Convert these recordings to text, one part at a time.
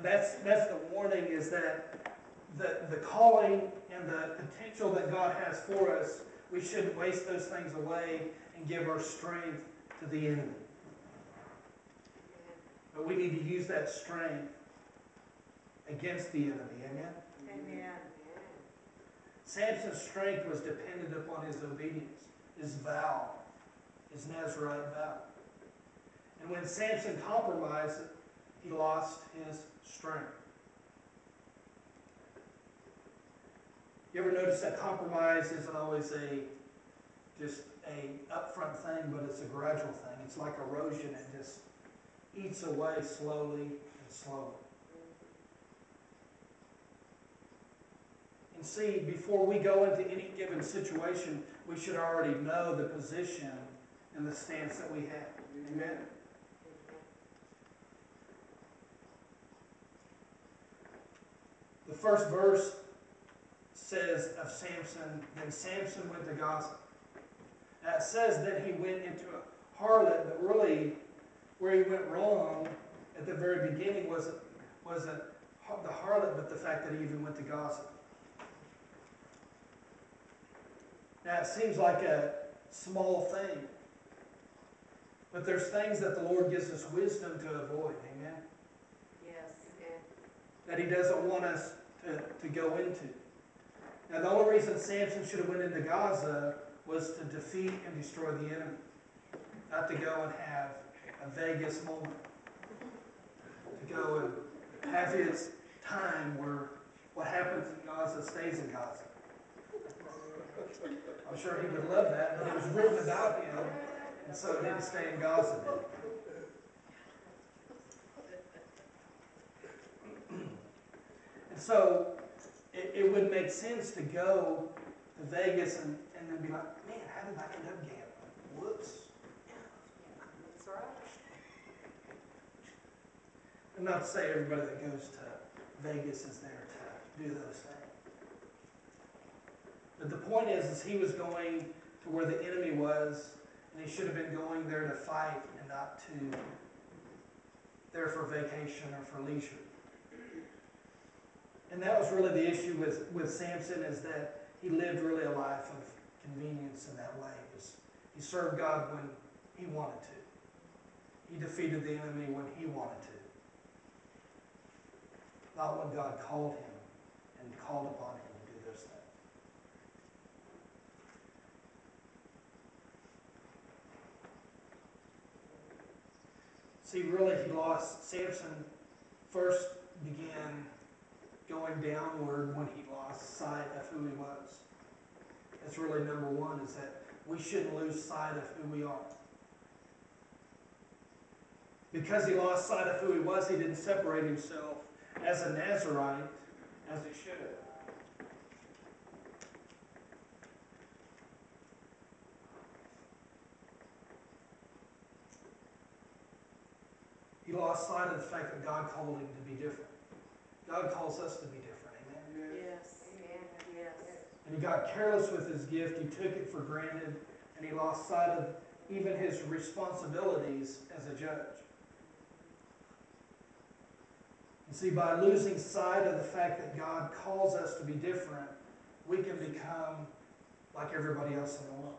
that's the warning, is that the calling and the potential that God has for us, we shouldn't waste those things away and give our strength to the enemy. But we need to use that strength against the enemy. Amen? Amen. Samson's strength was dependent upon his obedience, his vow, his Nazarite vow. And when Samson compromised, he lost his strength. You ever notice that compromise isn't always just a upfront thing, but it's a gradual thing. It's like erosion. It just eats away slowly and slowly. And see, before we go into any given situation, we should already know the position and the stance that we have. Amen? The first verse says of Samson, then Samson went to Gaza. Now it says that he went into a harlot, but really where he went wrong at the very beginning wasn't the harlot, but the fact that he even went to Gaza. Now it seems like a small thing, but there's things that the Lord gives us wisdom to avoid. Amen? Yes. That He doesn't want us to go into. Now the only reason Samson should have went into Gaza was to defeat and destroy the enemy, not to go and have a Vegas moment, to go and have his time where what happens in Gaza stays in Gaza. I'm sure he would love that, but it was written about him, and so it didn't stay in Gaza then. And so it would make sense to go to Vegas and then be like, man, how did I end up gambling? Whoops. That's right. And not to say everybody that goes to Vegas is there to do those things. But the point is he was going to where the enemy was, and he should have been going there to fight and not to there for vacation or for leisure. And that was really the issue with Samson, is that he lived really a life of convenience in that way. He served God when he wanted to. He defeated the enemy when he wanted to. Not when God called him and called upon him to do those things. See, really, Samson first began going downward when he lost sight of who he was. That's really number one, is that we shouldn't lose sight of who we are. Because he lost sight of who he was, he didn't separate himself as a Nazarite as he should have. He lost sight of the fact that God called him to be different. God calls us to be different. Amen? Yes. Yes. And he got careless with his gift. He took it for granted. And he lost sight of even his responsibilities as a judge. You see, by losing sight of the fact that God calls us to be different, we can become like everybody else in the world.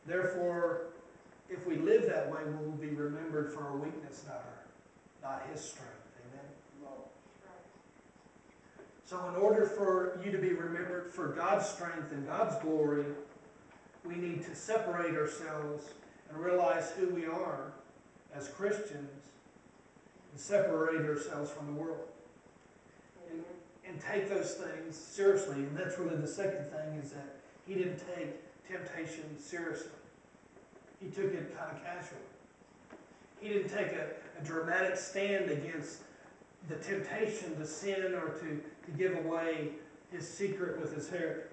Therefore, if we live that way, we will be remembered for our weakness, not His strength. Amen? So in order for you to be remembered for God's strength and God's glory, we need to separate ourselves and realize who we are as Christians and separate ourselves from the world. And take those things seriously. And that's really the second thing, is that he didn't take temptation seriously. He took it kind of casually. He didn't take a dramatic stand against the temptation to sin or to give away his secret with his hair.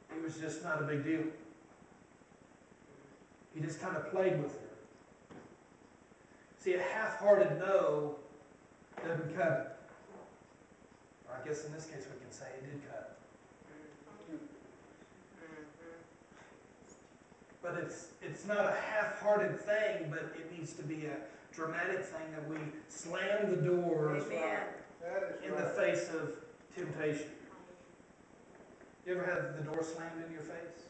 It was just not a big deal. He just kind of played with it. See, a half-hearted no doesn't cut it. Or I guess in this case we can say it did cut it. But it's not a half-hearted thing, but it needs to be dramatic thing that we slam the doors Amen. in the face of temptation. You ever have the door slammed in your face?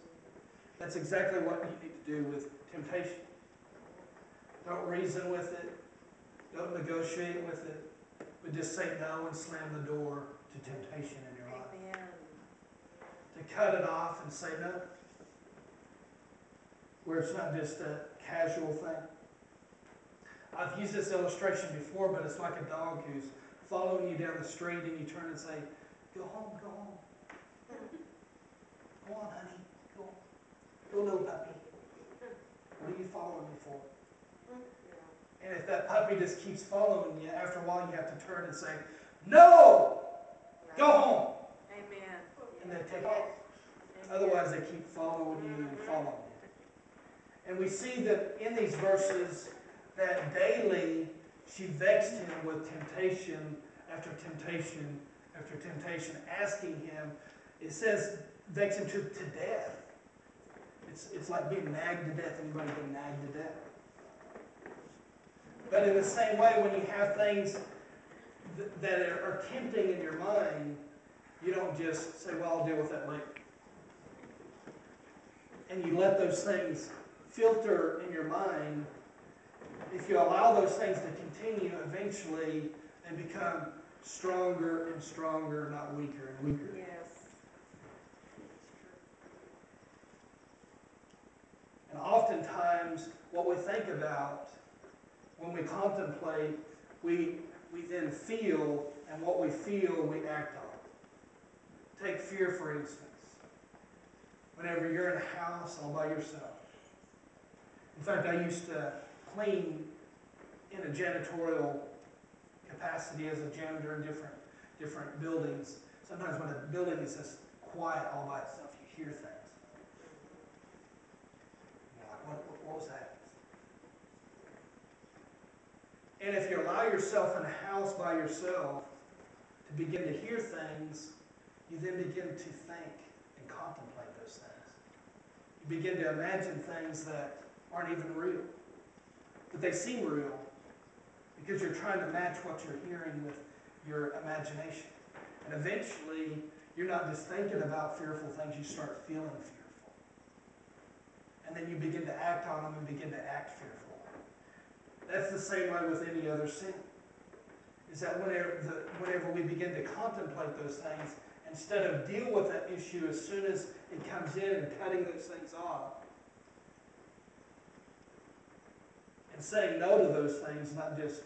That's exactly what you need to do with temptation. Don't reason with it. Don't negotiate with it. But just say no and slam the door to temptation in your life. Amen. To cut it off and say no. Where it's not just a casual thing. I've used this illustration before, but it's like a dog who's following you down the street and you turn and say, go home, go home. Go on, honey. Go on. Go, little puppy. What are you following me for? And if that puppy just keeps following you, after a while you have to turn and say, no! Go home! Amen. And they take off. Otherwise they keep following you and following you. And we see that in these verses that daily she vexed him with temptation after temptation after temptation, asking him, it says, vex him to death. It's like being nagged to death. Anybody been nagged to death? But in the same way, when you have things that are tempting in your mind, you don't just say, well, I'll deal with that later. And you let those things filter in your mind. If you allow those things to continue, eventually they become stronger and stronger, not weaker and weaker. Yes. And oftentimes, what we think about when we contemplate, we then feel, and what we feel, we act on. Take fear, for instance. Whenever you're in a house all by yourself. In fact, I used to clean in a janitorial capacity as a janitor in different buildings. Sometimes when a building is just quiet all by itself, you hear things. You're like, what was that? And if you allow yourself in a house by yourself to begin to hear things, you then begin to think and contemplate those things. You begin to imagine things that aren't even real. But they seem real because you're trying to match what you're hearing with your imagination. And eventually, you're not just thinking about fearful things, you start feeling fearful. And then you begin to act on them and begin to act fearful. That's the same way with any other sin. Is that whenever we begin to contemplate those things, instead of deal with that issue as soon as it comes in and cutting those things off, and saying no to those things, not just